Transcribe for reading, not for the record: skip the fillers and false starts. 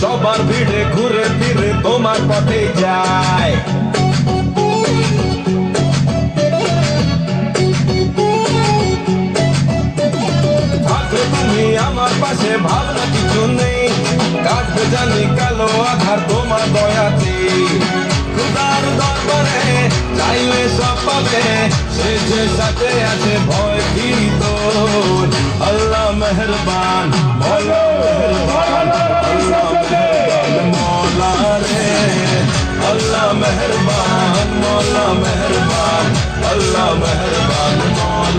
সবার ভিড়ে ঘুরে ফিরে তোমার পথে যায়। থাকো তুমি আমার পাশে, ভাবনা কিছু নেই, কাটবে জানি কালো আধার তোমার দয়াতে। খুদার দরবারে চাইলে সব পাবে, সে যে সাথে আছে ভয় কি তোর। আল্লাহ মেহেরবান, বলো মেহেরবান, আল্লাহ মেহেরবান মৌলা রে। আল্লাহ মেহেরবান, মৌলা মেহেরবান, আল্লাহ মেহেরবান মৌলা।